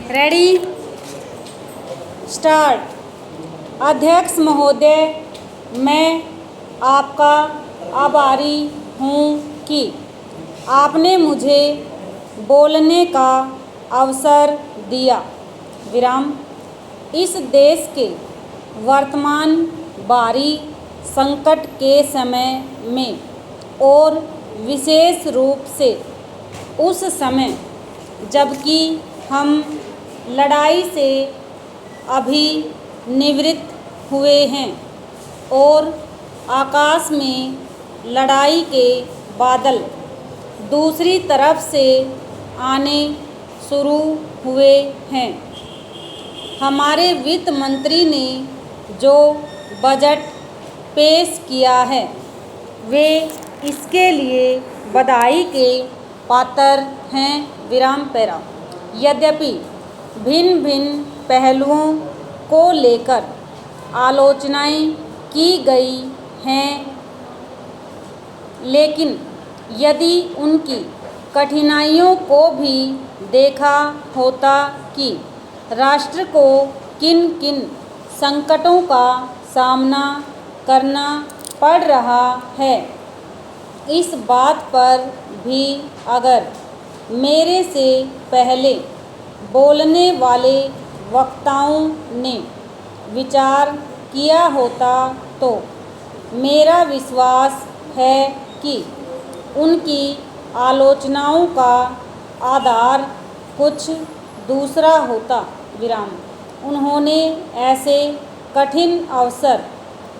Ready start. अध्यक्ष महोदय, मैं आपका आभारी हूँ कि आपने मुझे बोलने का अवसर दिया। विराम। इस देश के वर्तमान भारी संकट के समय में और विशेष रूप से उस समय जबकि हम लड़ाई से अभी निवृत्त हुए हैं और आकाश में लड़ाई के बादल दूसरी तरफ से आने शुरू हुए हैं। हमारे वित्त मंत्री ने जो बजट पेश किया है वे इसके लिए बधाई के पात्र हैं। विराम पैरा। यद्यपि भिन्न भिन्न पहलुओं को लेकर आलोचनाएं की गई हैं, लेकिन यदि उनकी कठिनाइयों को भी देखा होता कि राष्ट्र को किन किन संकटों का सामना करना पड़ रहा है, इस बात पर भी अगर मेरे से पहले बोलने वाले वक्ताओं ने विचार किया होता तो मेरा विश्वास है कि उनकी आलोचनाओं का आधार कुछ दूसरा होता। विराम। उन्होंने ऐसे कठिन अवसर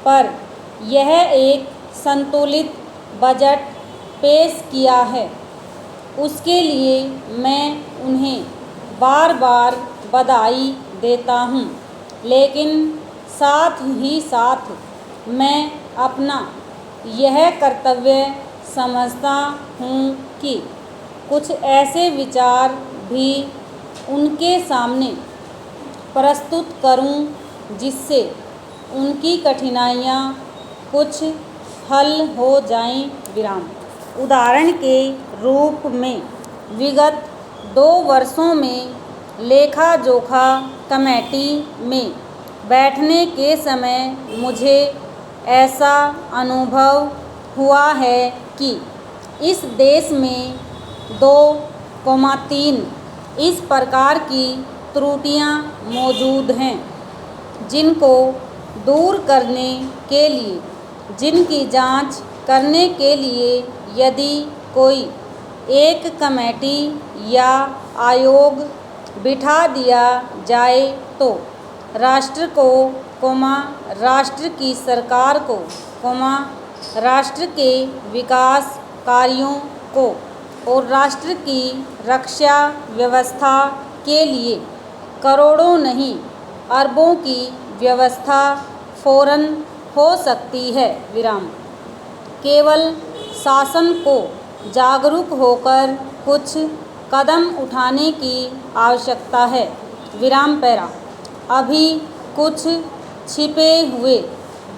पर यह एक संतुलित बजट पेश किया है, उसके लिए मैं उन्हें बार बार बधाई देता हूँ, लेकिन साथ ही साथ मैं अपना यह कर्तव्य समझता हूँ कि कुछ ऐसे विचार भी उनके सामने प्रस्तुत करूँ जिससे उनकी कठिनाइयाँ कुछ हल हो जाएं। विराम। उदाहरण के रूप में विगत 2 वर्षों में लेखा जोखा कमेटी में बैठने के समय मुझे ऐसा अनुभव हुआ है कि इस देश में 2,3 इस प्रकार की त्रुटियां मौजूद हैं जिनको दूर करने के लिए, जिनकी जांच करने के लिए यदि कोई एक कमेटी या आयोग बिठा दिया जाए तो राष्ट्र को राष्ट्र की सरकार को राष्ट्र के विकास कार्यों को और राष्ट्र की रक्षा व्यवस्था के लिए करोड़ों नहीं अरबों की व्यवस्था फौरन हो सकती है। विराम। केवल शासन को जागरूक होकर कुछ कदम उठाने की आवश्यकता है। विराम पैरा। अभी कुछ छिपे हुए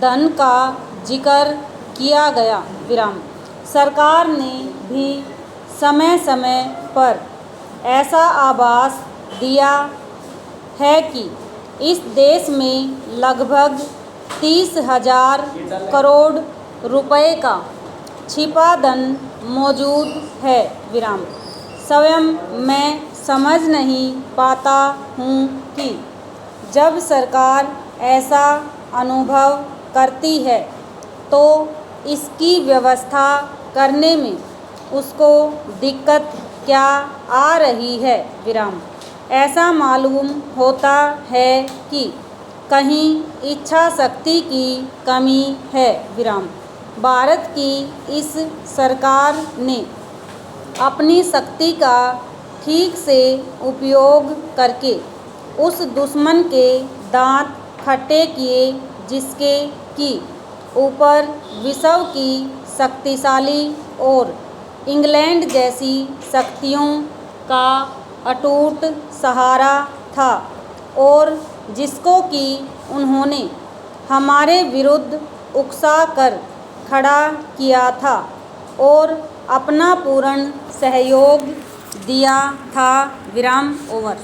धन का जिक्र किया गया। विराम। सरकार ने भी समय समय पर ऐसा आभास दिया है कि इस देश में लगभग 30,000 करोड़ रुपए का छिपा धन मौजूद है। विराम। स्वयं मैं समझ नहीं पाता हूँ कि जब सरकार ऐसा अनुभव करती है तो इसकी व्यवस्था करने में उसको दिक्कत क्या आ रही है। विराम। ऐसा मालूम होता है कि कहीं इच्छा शक्ति की कमी है। विराम। भारत की इस सरकार ने अपनी शक्ति का ठीक से उपयोग करके उस दुश्मन के दांत खट्टे किए जिसके कि ऊपर विश्व की शक्तिशाली और इंग्लैंड जैसी शक्तियों का अटूट सहारा था और जिसको कि उन्होंने हमारे विरुद्ध उकसा कर खड़ा किया था और अपना पूर्ण सहयोग दिया था। विराम ओवर।